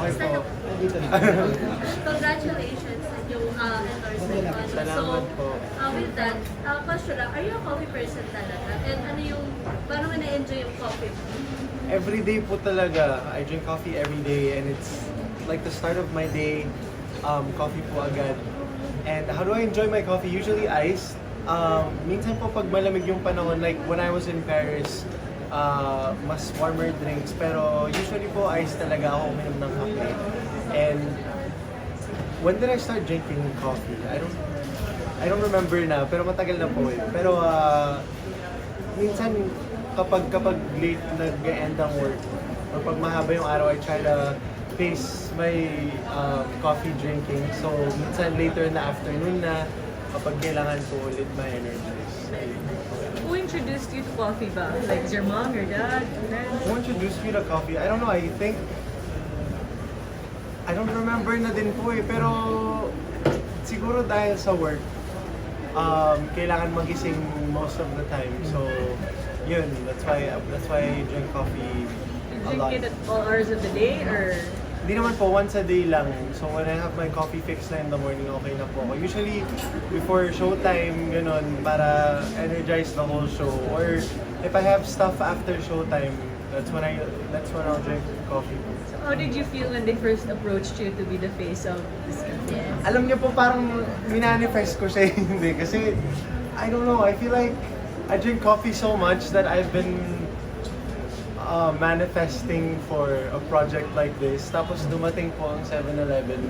Okay po. Nandito na. Congratulations sa yung endorsement. Salamat po. With that, question lang, are you a coffee person talaga? And ano yung, parang na-enjoy yung coffee mo? Every day po talaga. I drink coffee every day and it's like the start of my day. Coffee po agad. And how do I enjoy my coffee? Usually iced. Minsan po pag malamig yung panahon, like when I was in Paris, mas warmer drinks. Pero usually po iced talaga ako uminom ng kape. And when did I start drinking coffee? I don't remember na, pero matagal na po eh. Pero minsan kapag late nag-end ang work or pag mahaba yung araw, I try to pace my coffee drinking. So minsan later in the afternoon na kapag kailangan ko ulit ma-energize. Who introduced you to coffee ba? Like, is your mom, your dad, friends? Who introduced me to coffee? I don't know, I think I don't remember na din po eh, pero siguro dahil sa work, kailangan magising most of the time. So, yun, that's why I drink coffee a Drink lot. it at all hours of the day, or Hindi naman po, once a day lang. So when I have my coffee fix na in the morning, okay na po ako. Usually, before showtime, ganun, para energize the whole show. Or if I have stuff after showtime, that's when I'll drink coffee. so how did you feel when they first approached you to be the face of this campaign? Alam niyo po, parang minanifest ko siya hindi. Kasi, I don't know, I feel like I drink coffee so much that I've been manifesting for a project like this. Tapos dumating po ang 7-Eleven.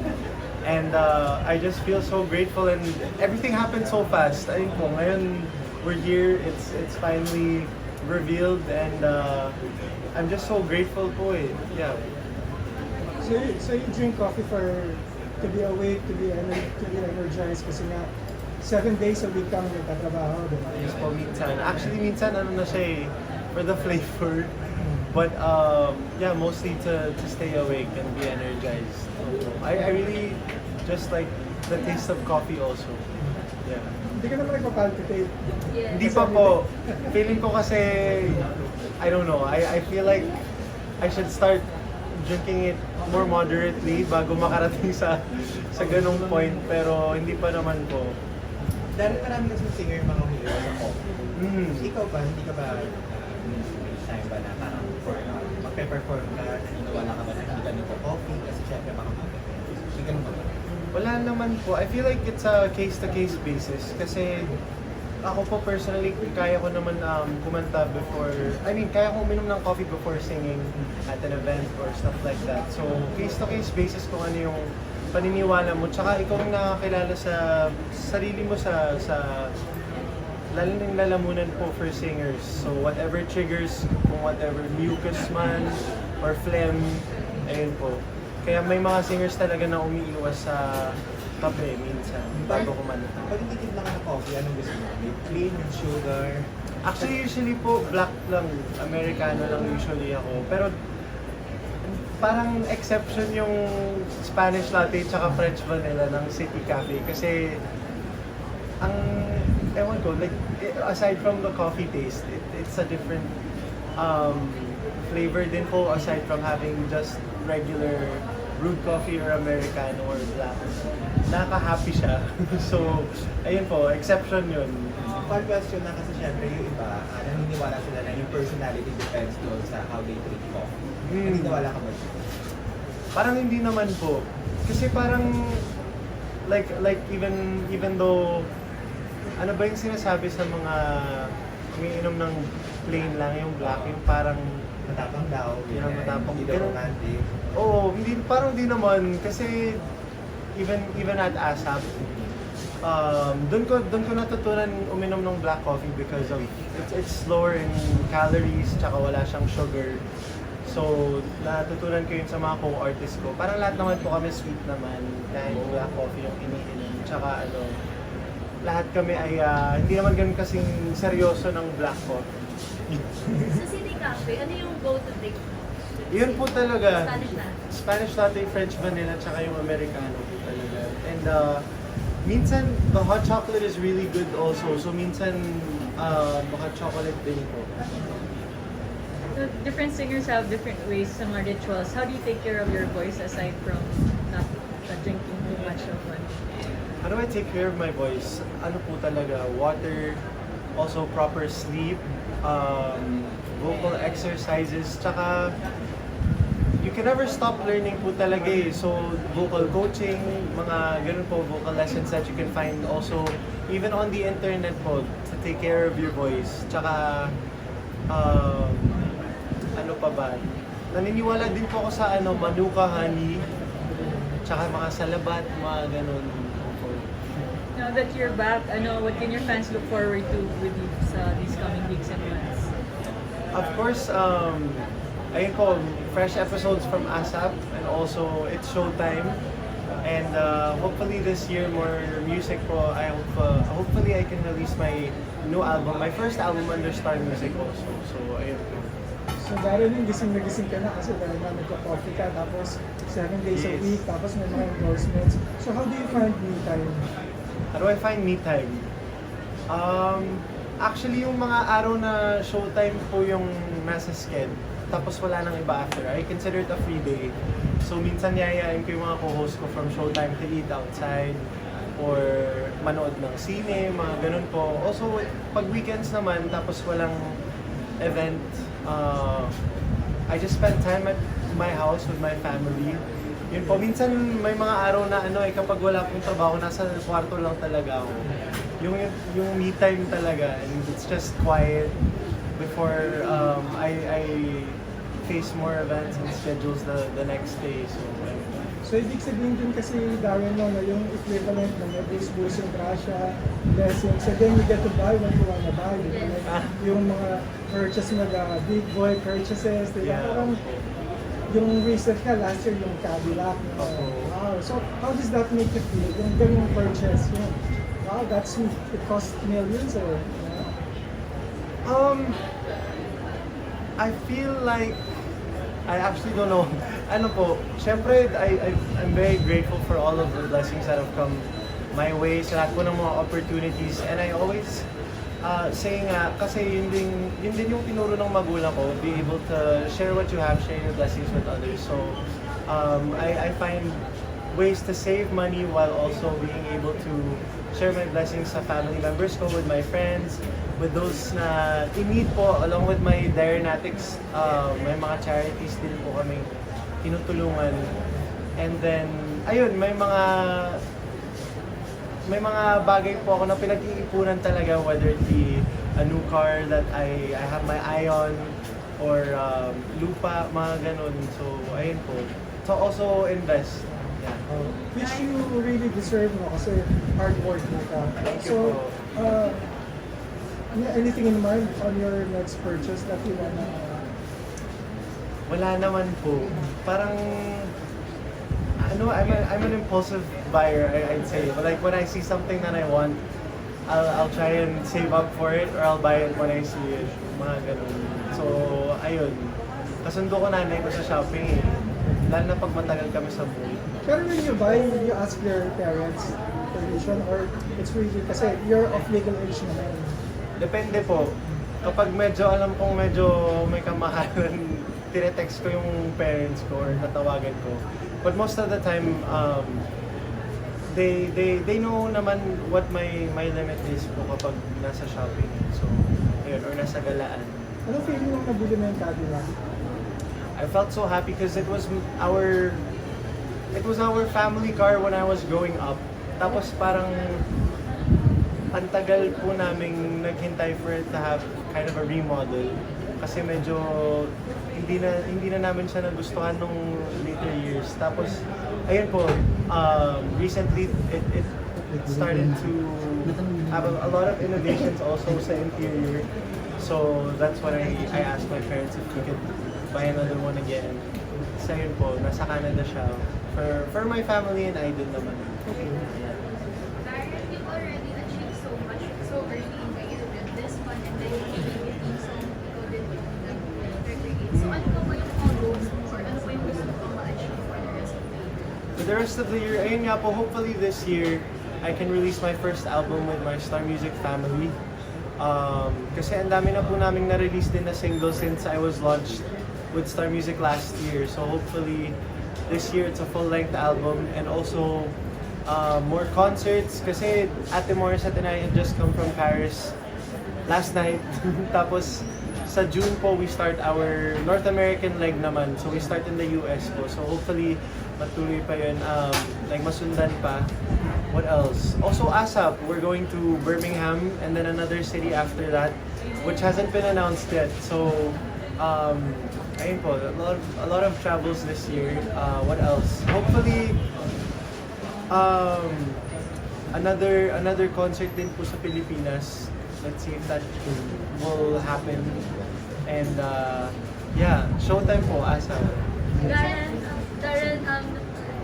And I just feel so grateful and everything happened so fast. Ayun po, ngayon we're here, it's finally revealed and I'm just so grateful po eh. Yeah. So you drink coffee to be awake, to be energized kasi nga 7 days a week kang nagtatrabaho, di ba? Yes po, minsan. Actually, minsan ano na siya eh, for the flavor. But yeah, mostly to stay awake and be energized. I really just like the taste of coffee also. Yeah. Hindi ka naman nagpa-palpitate. Yes. Hindi pa po. Feeling ko kasi, I don't know, I feel like I should start drinking it more moderately bago makarating sa ganung point. Pero hindi pa naman po. Dahil marami kasi singer yung mga huli sa coffee. Mm. Ikaw ba, hindi ka ba may time ba na parang magpe-perform ka, naniniwala ka ba na hindi ka nagpo-coffee kasi syempre baka mag-effect. Hindi ganun ba? Wala naman po. I feel like it's a case-to-case basis kasi ako po personally, kaya ko naman kumanta before, I mean, kaya ko uminom ng coffee before singing at an event or stuff like that. So, case-to-case basis kung ano yung paniniwala mo. Tsaka ikaw ang nakakilala sa sarili mo sa lalo ng lalamunan po for singers. So whatever triggers, kung whatever mucus man or phlegm, ayun po. Kaya may mga singers talaga na umiiwas sa kape minsan bago kumanta. Pag hindi lang ka ng coffee, anong gusto mo? May plain, with sugar? Actually, usually po, black lang. Americano lang usually ako. Pero parang exception yung Spanish latte tsaka French vanilla ng City Cafe. Kasi ang ewan ko, like, aside from the coffee taste, it's a different flavor din po aside from having just regular brewed coffee or Americano or black. Nakaka-happy siya. So, ayun po, exception yun. One question na kasi syempre yung iba, naniniwala sila na yung personality depends doon sa how they treat coffee. Naniniwala ka ba? Parang hindi naman po. Kasi parang like even though ano ba yung sinasabi sa mga umiinom ng plain lang yung black, yung parang Matapang daw, Yung matapang. hindi daw romantic. oo, parang hindi naman kasi even at ASAP doon ko natutunan uminom ng black coffee because of it's lower in calories tsaka wala siyang sugar. So, natutunan ko yun sa mga co-artists ko. Parang lahat naman po kami sweet naman dahil black coffee yung iniinom. Tsaka lahat kami ay hindi naman ganun kasing seryoso ng black coffee. Sa City Cafe, ano yung go-to drink mo? Yun po talaga. Spanish latte. Spanish latte, French vanilla, tsaka yung Americano po talaga. And minsan, the hot chocolate is really good also. So minsan, baka chocolate din po. Different singers have different ways, some are rituals. How do you take care of your voice aside from not drinking too much of one? How do I take care of my voice? Ano po talaga, water, also proper sleep, vocal exercises, tsaka you can never stop learning po talaga eh. So, vocal coaching, mga ganun po, vocal lessons that you can find also even on the internet po to take care of your voice. Tsaka, ano pa ba? Naniniwala din po ako sa manuka honey, tsaka mga salabat, mga ganun po. Now that you're back, what can your fans look forward to with you sa these coming weeks and months? Of course, ayun po, fresh episodes from ASAP and also it's showtime. And hopefully this year more music po. I hope hopefully I can release my new album, my first album under Star Music also. So ayun po. So dahil yung gising na gising ka na kasi dahil na nagka-coffee ka, tapos 7 days a Yes. week, tapos may mga endorsements. So how do you find me time? How do I find me time? Actually, yung mga araw na showtime po yung nasa sked, tapos wala nang iba after. I consider it a free day. So minsan yayain ko yung mga co-host ko from showtime to eat outside or manood ng sine, mga ganun po. Also, pag weekends naman, tapos walang event, I just spend time at my house with my family. Yun po, minsan may mga araw na kapag wala pong trabaho, nasa kwarto lang talaga ako. Yung me time talaga, and it's just quiet before I face more events and schedules the next day. So ibig sabihin din kasi Darren na yung equivalent ng Bruce Bruce and Gracia, blessings, and then you get to buy what you wanna buy. Yung mga purchase mo, big boy purchases, diba? Yeah. Parang yung recent ka last year yung Cadillac. Wow. So how does that make you feel? Yung ganung purchase, wow, it cost millions or I feel like I actually don't know. Ano po, syempre, I'm very grateful for all of the blessings that have come my way, sa lahat po ng mga opportunities. And I always say nga, kasi yun din yung tinuro ng magulang ko, be able to share what you have, share your blessings with others. So, I find ways to save money while also being able to share my blessings sa family members ko, with my friends, with those na in need po, along with my Diaronatics, may mga charities din po kami tinutulungan. And then, ayun, may mga bagay po ako na pinag-iipunan talaga, whether it be a new car that I have my eye on, or lupa, mga ganun. So, ayun po. So, also invest. Yeah. which you really deserve mo kasi hard work mo ka. Thank you So, po. anything in mind on your next purchase that you wanna Wala naman po. Parang, I'm an impulsive buyer, I'd say. Like, when I see something that I want, I'll try and save up for it, or I'll buy it when I see it. Mga ganun. So, ayun. Kasundo ko nanay ko sa shopping eh. Lalo na pag matagal kami sa mall. Pero when you buy, will you ask your parents permission or it's really kasi you're of legal age naman? Depende po. Kapag alam kong medyo may kamahalan, tine-text ko yung parents ko or tatawagan ko. But most of the time, they know naman what my limit is po kapag nasa shopping. So, ayun, or nasa galaan. Ano feeling mo nabili mo yung Cadillac? I felt so happy because it was our family car when I was growing up. Tapos parang ang tagal po naming naghintay for it to have kind of a remodel kasi medyo hindi na namin siya nagustuhan nung later years. Tapos ayun po, recently it started to have a lot of innovations also sa interior. So that's when I asked my parents if we could buy another one again. So yun po, nasa Canada siya. For my family and I din naman. Yeah. Darren, you've already achieved so much so early in the year with this one and then yung creating so ikaw din nag-recreate. So ano ba yung mga goals mo or ano ba yung gusto mo ma-achieve for the rest of the year? For the rest of the year, ayun nga po, hopefully this year, I can release my first album with my Star Music family. Kasi ang dami na po naming na-release din na single since I was launched with Star Music last year. So hopefully this year it's a full-length album and also more concerts kasi Ate Morissette and I had just come from Paris last night. Tapos sa June po we start our North American leg naman. So we start in the US po. So hopefully matuloy pa yun. Like masundan pa. What else? Also ASAP, we're going to Birmingham and then another city after that, which hasn't been announced yet. So, ayun po, a lot of travels this year. What else? Hopefully, another concert din po sa Pilipinas. Let's see if that will happen. And yeah, showtime po ASAP. Darren,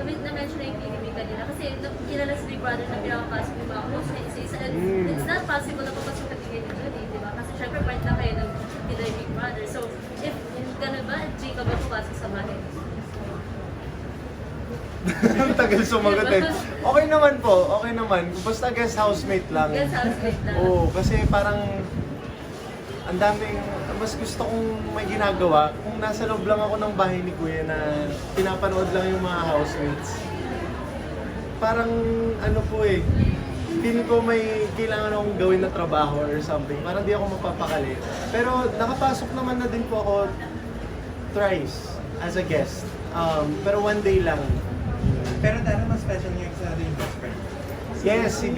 na-mention na yung PBB kanina kasi kilala si Big Brother na pinapapasok yung mga host na isa-isa. And it's not possible na papasok ka tingin nyo yun, di ba? Kasi syempre part na kayo ng kila Big Brother. So, if gano'n ba, G ka ba papasok sa bahay? Tagal sumagot eh. Okay naman po, okay naman. Basta guest housemate lang. Guest housemate lang. Oo, kasi parang ang daming, mas gusto kong may ginagawa kung nasa loob lang ako ng bahay ni Kuya na pinapanood lang yung mga housemates. Parang ano po eh, feeling ko may kailangan akong gawin na trabaho or something. Parang di ako mapapakali. Pero nakapasok naman na din po ako thrice as a guest. Pero one day lang. Pero dahil mas special niyo yung best friend. Yes, si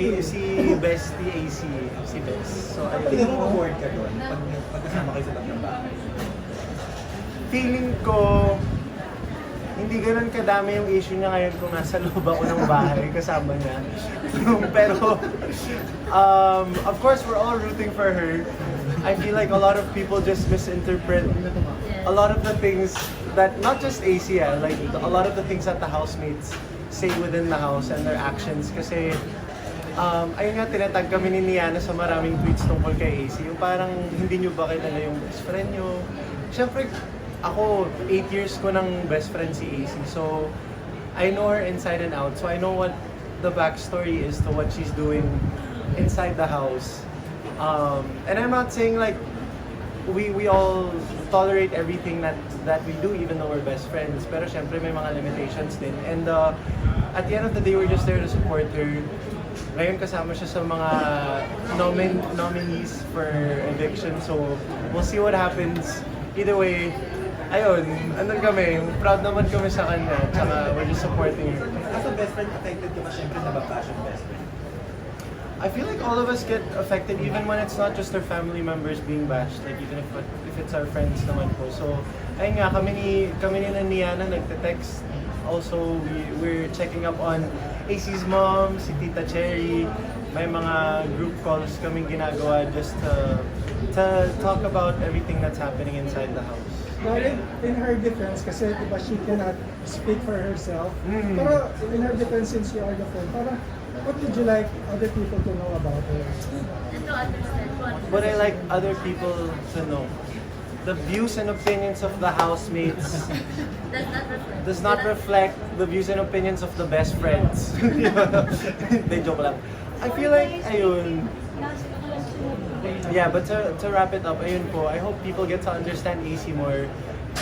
Bestie AC, si Bes. So, I Hindi think, mo ma-board ka doon pagkasama kayo sa loob ng bahay. feeling ko, hindi ganun kadami yung issue niya ngayon kung nasa loob ako ng bahay kasama niya. Pero, of course, we're all rooting for her. I feel like a lot of people just misinterpret a lot of the things that, not just AC, like a lot of the things that the housemates say within the house and their actions. Kasi, ayun nga, tinatag kami ni Niana sa maraming tweets tungkol kay AC. Yung parang, hindi nyo ba kilala yung best friend nyo? Siyempre, ako, 8 years ko ng best friend si AC. So, I know her inside and out. So, I know what the backstory is to what she's doing inside the house. And I'm not saying like, we all tolerate everything that we do even though we're best friends. Pero syempre may mga limitations din. And at the end of the day, we're just there to support her. Ngayon kasama siya sa mga nominees for eviction. So we'll see what happens. Either way, ayun, andun kami. Proud naman kami sa kanya. Tsaka we're just supporting her. As a best friend, affected ka ba siyempre nababash yung best friend? I feel like all of us get affected even when it's not just our family members being bashed, like even if it's our friends naman po. So, ayun nga, kami ni Niana nagte-text. Also, we're checking up on AC's mom, si Tita Cherry. May mga group calls kaming ginagawa just to talk about everything that's happening inside the house. Darren, in her defense, kasi diba she cannot speak for herself. Mm. Pero in her defense, since you are the friend, parang what would you like other people to know about her? And to understand. What I like other people to know, the views and opinions of the housemates does not reflect the views and opinions of the best friends. They joke lang. I feel like, ayun. Yeah, but to wrap it up, ayun po, I hope people get to understand AC more.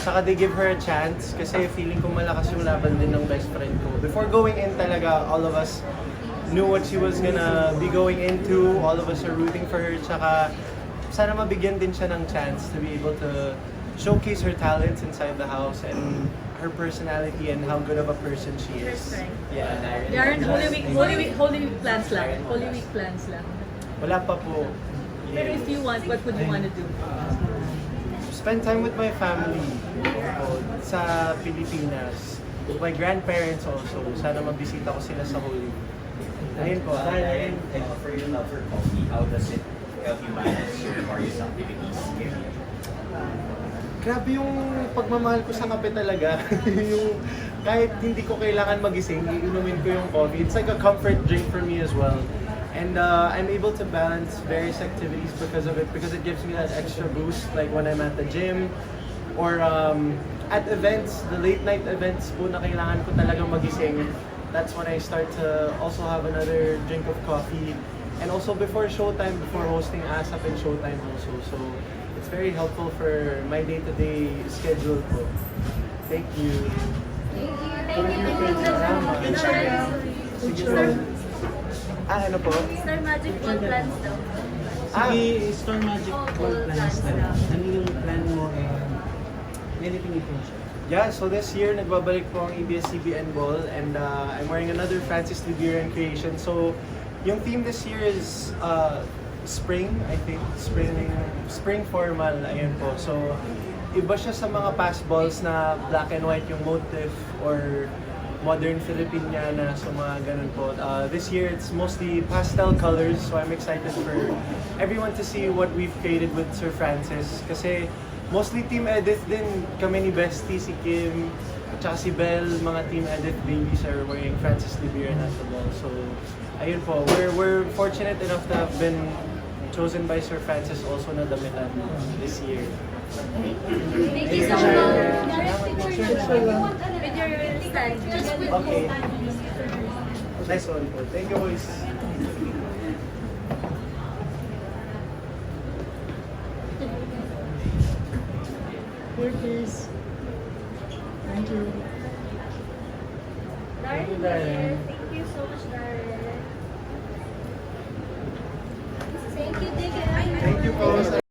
Saka they give her a chance kasi feeling ko malakas yung laban din ng best friend ko. Before going in talaga, all of us knew what she was gonna be going into. All of us are rooting for her. Tsaka sana mabigyan din siya ng chance to be able to showcase her talents inside the house and her personality and how good of a person she Her is. strength. Yeah, Darren, Holy Week plans lang. Holy Week plans lang. Wala pa po. Pero if you want, what would you want to do? Spend time with my family po, sa Pilipinas. With my grandparents also. Sana mabisita ko sila sa Holy Week. Ayun po. Darren, for your love for coffee, how does it help you manage your various activities? Grabe yung pagmamahal ko sa kape talaga. Yung kahit hindi ko kailangan magising, iinumin ko yung coffee. It's like a comfort drink for me as well. And I'm able to balance various activities because of it, because it gives me that extra boost, like when I'm at the gym or at events, the late night events po na kailangan ko talagang magising. That's when I start to also have another drink of coffee. And also before showtime, before hosting ASAP and showtime also. So it's very helpful for my day-to-day schedule po. Thank you. Thank you. Salamat. Sige po. Ano po? Star Magic Ball plans daw. Sige, Star Magic Oh, Ball ball plans plans na. na. Ano yung plan mo anything you can share? Yeah, so this year, nagbabalik po ang ABS-CBN Ball and I'm wearing another Francis Libiran creation. So, yung theme this year is spring, I think. Spring formal, ayun po. So, iba siya sa mga past balls na black and white yung motif or modern Filipiniana, so mga ganun po. This year, it's mostly pastel colors, so I'm excited for everyone to see what we've created with Sir Francis. Kasi mostly Team Edith din kami ni Bestie, si Kim, at saka si Belle, mga Team Edith babies are wearing Francis Libiran at the ball. So, ayun po, we're fortunate enough to have been chosen by Sir Francis also na damitan this year. Thank you so much. With your stand. Just with Okay. Nice one po. Thank you, boys. Here, please. Thank you. Darren, Darren. thank you so much, Darren. Thank you, Digga. Thank you po.